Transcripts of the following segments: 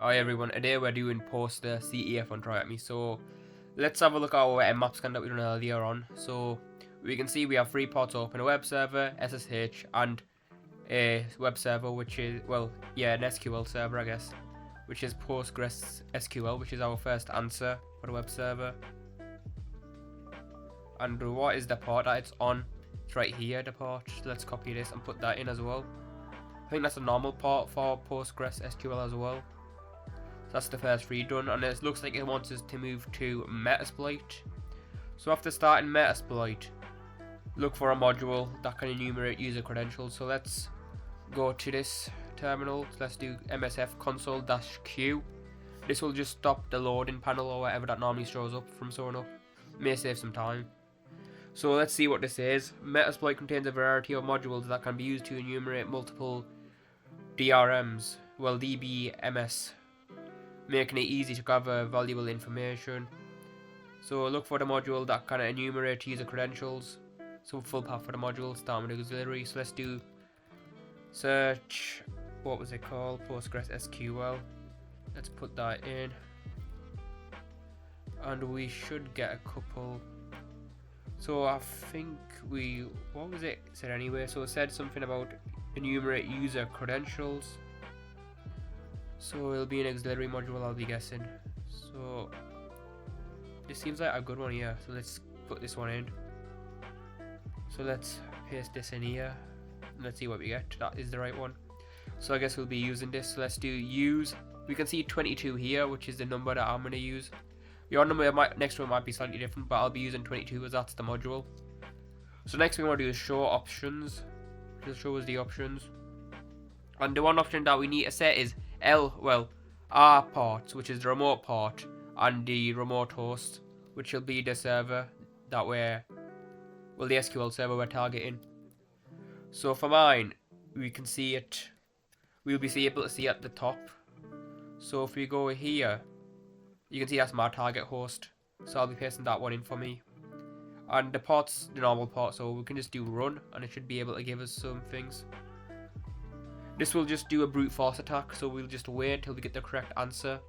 Hi everyone, today we're doing Poster CTF on TryHackMe. So let's have a look at our map scan that we done earlier on. So we can see we have 3 ports open: a web server, SSH, and a web server, which is, well, yeah, an SQL server, I guess, which is PostgreSQL, which is our first answer for the web server. And what is the port that it's on? It's right here, the port. Let's copy this and put that in as well. I think that's a normal port for PostgreSQL as well. That's the first read done, and it looks like it wants us to move to Metasploit. So after starting Metasploit, look for a module that can enumerate user credentials. So let's go to this terminal. So let's do msf console-q. This will just stop the loading panel or whatever that normally shows up from showing up. May save some time. So let's see what this is. Metasploit contains a variety of modules that can be used to enumerate multiple DRMs, well, DBMS, making it easy to gather valuable information. So look for the module that can enumerate user credentials. So full path for the module, start with auxiliary. So let's do search, what was it called? PostgreSQL. Let's put that in. And we should get a couple. So I think what was it said anyway? So it said something about enumerate user credentials. So it'll be an auxiliary module, I'll be guessing. So this seems like a good one here. So let's put this one in. So let's paste this in here. Let's see what we get. That is the right one. So I guess we'll be using this. So let's do use. We can see 22 here, which is the number that I'm going to use. Your number next to it might be slightly different, but I'll be using 22 as that's the module. So next thing we want to do is show options. Just show us the options. And the one option that we need to set is R ports, which is the remote port, and the remote host, which will be the server that the SQL server we're targeting. So for mine, we can see it, we'll be able to see at the top. So if we go here, you can see that's my target host. So I'll be pasting that one in for me. And the port's the normal port, so we can just do run, and it should be able to give us some things. This will just do a brute force attack, so we'll just wait until we get the correct answer.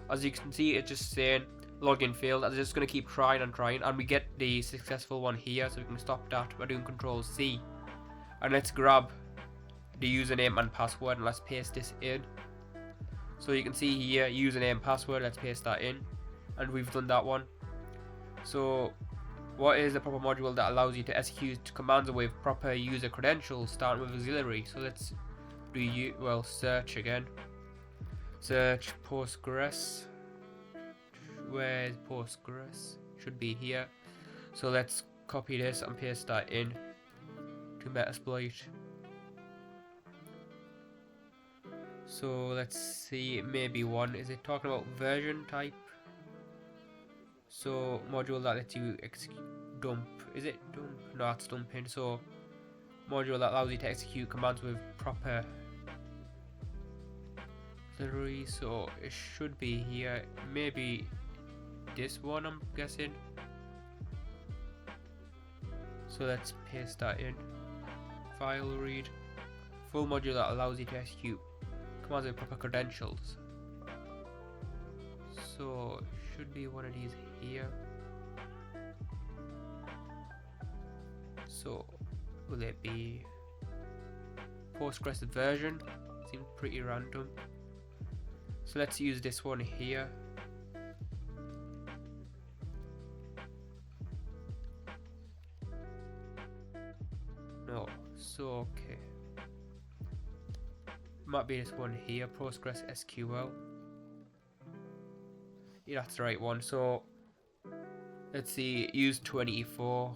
As you can see, it's just saying login failed. I'm just going to keep trying and trying, and we get the successful one here, so we can stop that by doing Control-C. And let's grab the username and password, and let's paste this in. So you can see here, username, password, let's paste that in. And we've done that one. So what is the proper module that allows you to execute commands with proper user credentials, starting with auxiliary? So let's search again. Search Postgres. Where's Postgres? Should be here. So let's copy this and paste that in to Metasploit. So let's see, maybe one. Is it talking about version type? So module that lets you dump. Is it dump? No, that's dumping. So module that allows you to execute commands with proper auxiliary. So it should be here. Maybe this one, I'm guessing. So let's paste that in. File read. Full module that allows you to execute commands with proper credentials. So should be one of these here. So will it be Postgres version? Seems pretty random. So let's use this one here. No, so okay. Might be this one here, PostgreSQL. Yeah, that's the right one. So let's see, use 24.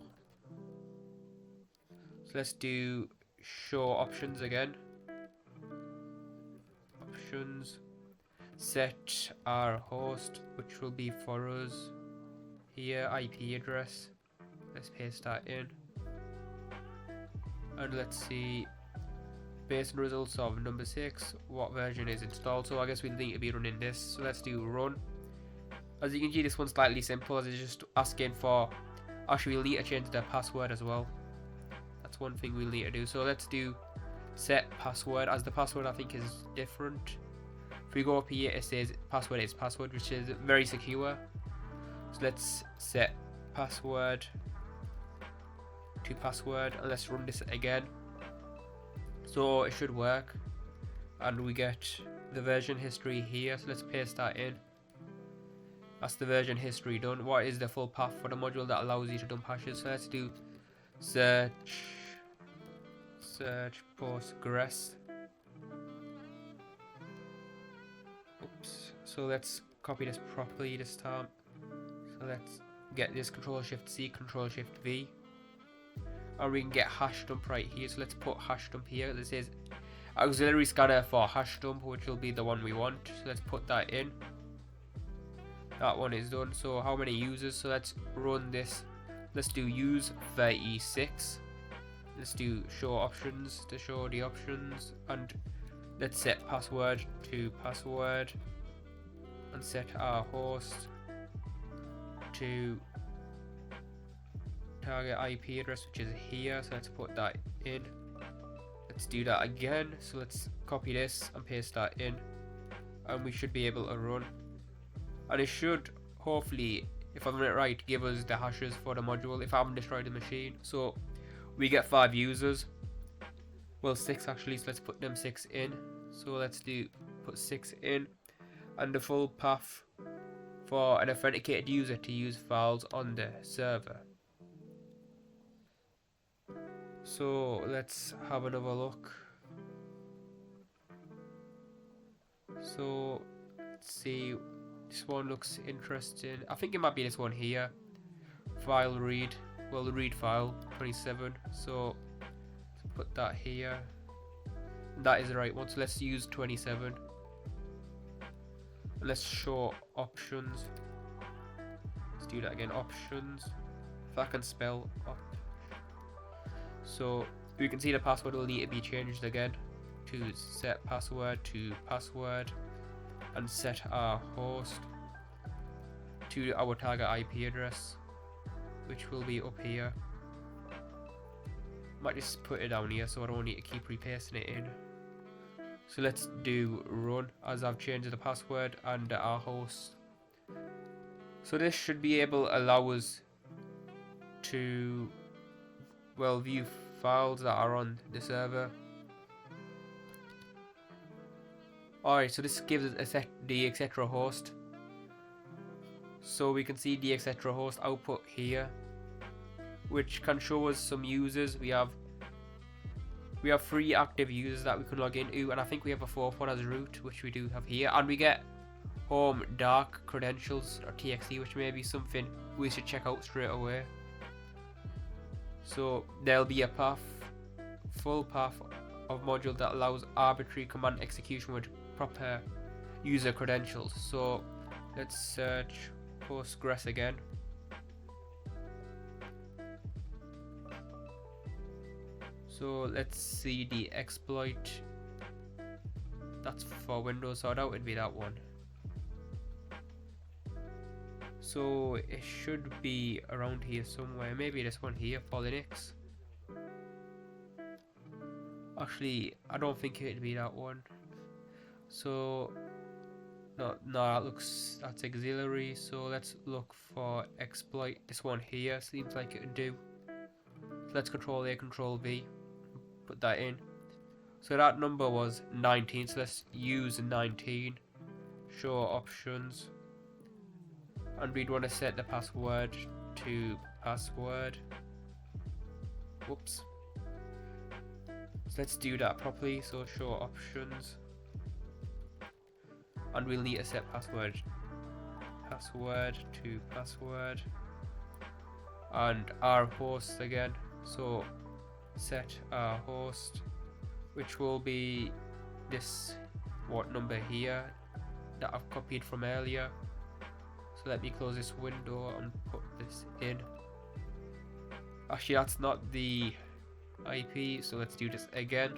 So let's do show options again. Options. Set our host, which will be for us. Here, IP address. Let's paste that in. And let's see, based on results of number 6, what version is installed. So I guess we need to be running this. So let's do run. As you can see, this one's slightly simple, as it's just asking for, actually we'll need to change the password as well. That's one thing we'll need to do. So let's do set password, as the password I think is different If we go up here, it says password is password, which is very secure. So let's set password to password, and let's run this again. So it should work, and we get the version history here. So let's paste that in. That's the version history done. What is the full path for the module that allows you to dump hashes? So let's do search Postgres. Oops. So let's copy this properly this time. So let's get this Control-Shift-C, Control-Shift-V. And we can get hash dump right here. So let's put hash dump here. This is auxiliary scanner for hash dump, which will be the one we want. So let's put that in. That one is done. So how many users? So let's run this. Let's do use 36. Let's do show options to show the options, and let's set password to password, and set our host to target IP address, which is here. So let's put that in. Let's do that again. So let's copy this and paste that in, and we should be able to run. And it should, hopefully, if I'm doing it right, give us the hashes for the module if I haven't destroyed the machine. So we get 5 users. Well, 6 actually, so let's put them 6 in. So let's put 6 in. And the full path for an authenticated user to use files on the server. So let's have another look. So let's see. This one looks interesting. I think it might be this one here. File read. Well, the read file 27. So let's put that here. That is the right one. So let's use 27. Let's show options. Let's do that again. Options. If I can spell op. So we can see the password will need to be changed again to set password to password, and set our host to our target IP address, which will be up here. Might just put it down here so I don't need to keep repasting it in. So let's do run, as I've changed the password and our host. So this should be able to allow us to, well, view files that are on the server. Alright, so this gives us the etc host. So we can see the etc host output here, which can show us some users. We have 3 active users that we can log into, and I think we have a 4th one as root, which we do have here. And we get home dark credentials or txt, which may be something we should check out straight away. So there'll be a path, full path of module that allows arbitrary command execution with proper user credentials. So let's search Postgres again. So let's see the exploit. That's for Windows, so I doubt it'd be that one. So it should be around here somewhere. Maybe this one here for Linux. Actually, I don't think it'd be that one. So no, that's auxiliary. So let's look for exploit. This one here seems like it would do. So let's Control A, Control V, put that in. So that number was 19. So let's use 19. Show options, and we'd want to set the password to password. Whoops. So let's do that properly. So show options, and we'll need to set password to password, and our host again. So set our host, which will be this number here that I've copied from earlier. So let me close this window and put this in. Actually, that's not the IP, so let's do this again.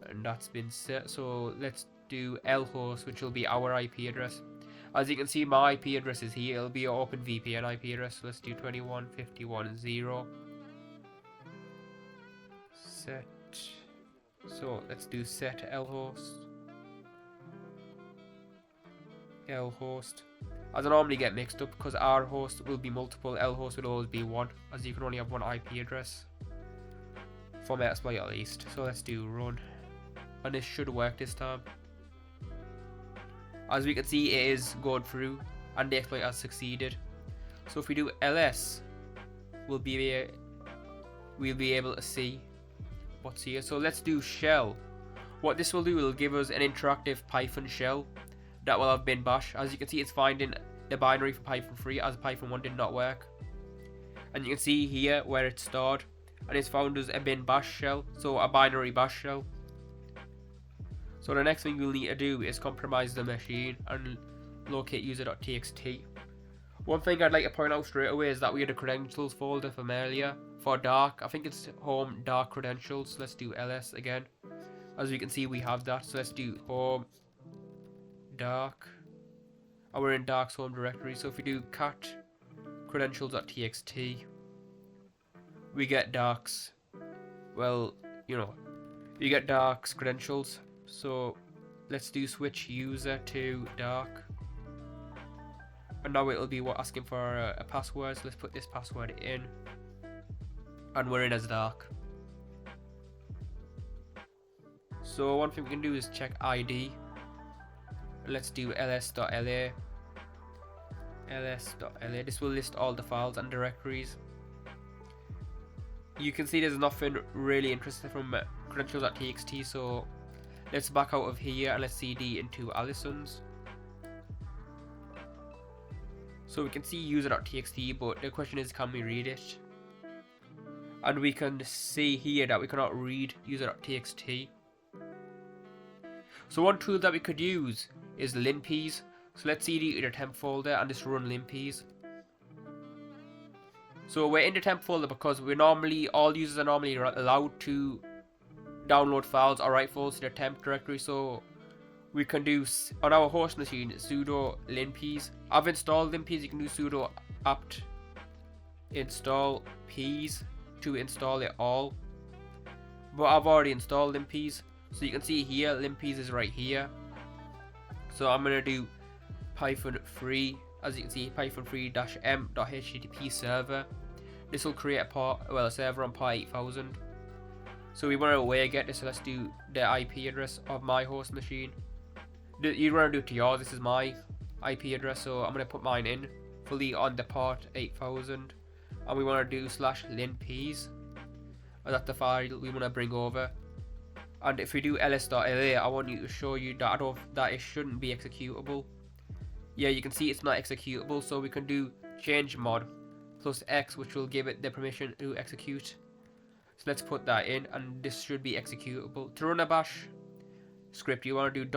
And that's been set. So let's do lhost, which will be our IP address. As you can see, my IP address is here. It'll be an OpenVPN IP address. So let's do 21.51.0. Set. So let's do set lhost. L host. As I normally get mixed up because R host will be multiple, L host will always be one, as you can only have one IP address. For Metasploit at least. So let's do run. And this should work this time. As we can see, it is going through and the exploit has succeeded. So if we do ls, we'll be able to see what's here. So let's do shell. What this will do, will give us an interactive Python shell that will have bin bash. As you can see, it's finding the binary for Python 3 as Python 1 did not work. And you can see here where it's stored, and it's found us a bin bash shell, so a binary bash shell. So the next thing we'll need to do is compromise the machine and locate user.txt. One thing I'd like to point out straight away is that we had a credentials folder from earlier for dark. I think it's home dark credentials. Let's do ls again. As you can see, we have that. So let's do home dark. And we're in dark's home directory. So if we do cat credentials.txt, we get dark's, well, you know, you get dark's credentials. So let's do switch user to dark. And now it'll be asking for a password. So let's put this password in. And we're in as dark. So one thing we can do is check ID. Let's do ls.la. ls.la. This will list all the files and directories. You can see there's nothing really interesting from credentials.txt. So let's back out of here and let's cd into Allison's. So we can see user.txt, but the question is, can we read it? And we can see here that we cannot read user.txt. So one tool that we could use is linpeas. So let's cd to the temp folder and just run linpeas. So we're in the temp folder because we're normally, all users are normally allowed to download files or write files to the temp directory. So we can do on our host machine sudo linpeas. I've installed linpeas. You can do sudo apt install peas to install it all, but I've already installed linpeas. So you can see here linpeas is right here. So I'm gonna do python 3, as you can see, python 3-m.http server. This will create a server on port 8000. So we want to away get this. So let's do the IP address of my host machine. You want to do it to yours. This is my IP address, so I'm going to put mine in fully on the port 8000, and we want to do /linpeas, and that's the file we want to bring over. And if we do ls.la, I want you to show you that that it shouldn't be executable. Yeah, you can see it's not executable, so we can do change mod +x, which will give it the permission to execute. So let's put that in, and this should be executable. To run a bash script, you want to do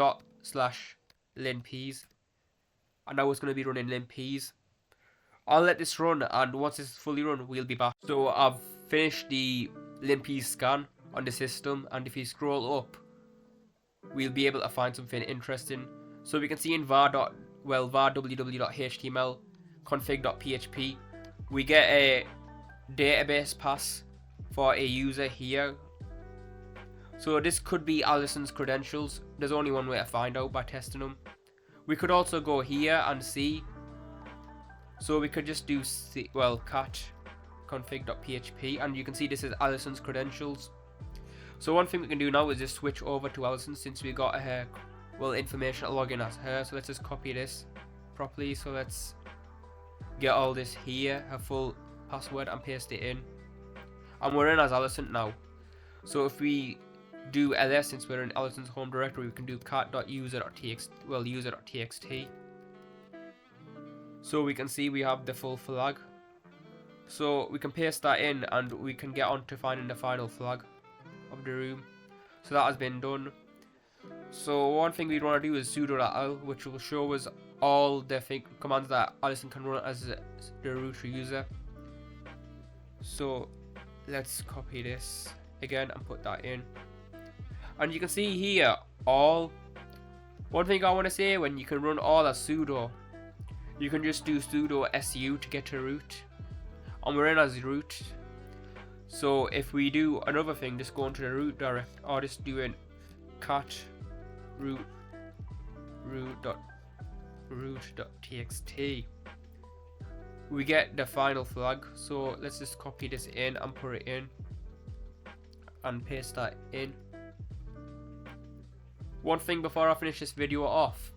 ./linpeas, and now it's going to be running linpeas. I'll let this run, and once it's fully run, we'll be back. So I've finished the linpeas scan on the system, and if you scroll up, we'll be able to find something interesting. So we can see in var www.html config.php, we get a database pass for a user here. So this could be Allison's credentials. There's only one way to find out, by testing them. We could also go here and see. So we could just do cat config.php, and you can see this is Allison's credentials. So one thing we can do now is just switch over to Allison, since we got her information to log in as her. So let's just copy this properly. So let's get all this here, her full password, and paste it in. And we're in as Allison now. So if we do ls, since we're in Allison's home directory, we can do cat.user.txt. So we can see we have the full flag. So we can paste that in, and we can get on to finding the final flag of the room. So that has been done. So one thing we'd want to do is sudo.l, which will show us all the commands that Allison can run as the root user. So let's copy this again and put that in. And you can see here all. One thing I want to say, when you can run all as sudo, you can just do sudo su to get to root, and we're in as root. So if we do another thing, just go into the root direct, or just doing cat root root.txt. We get the final flag, so let's just copy this in and put it in and paste that in. One thing before I finish this video off,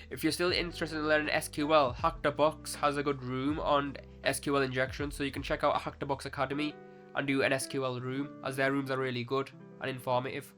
if you're still interested in learning SQL, Hack the Box has a good room on SQL injection, so you can check out Hack the Box Academy and do an SQL room, as their rooms are really good and informative.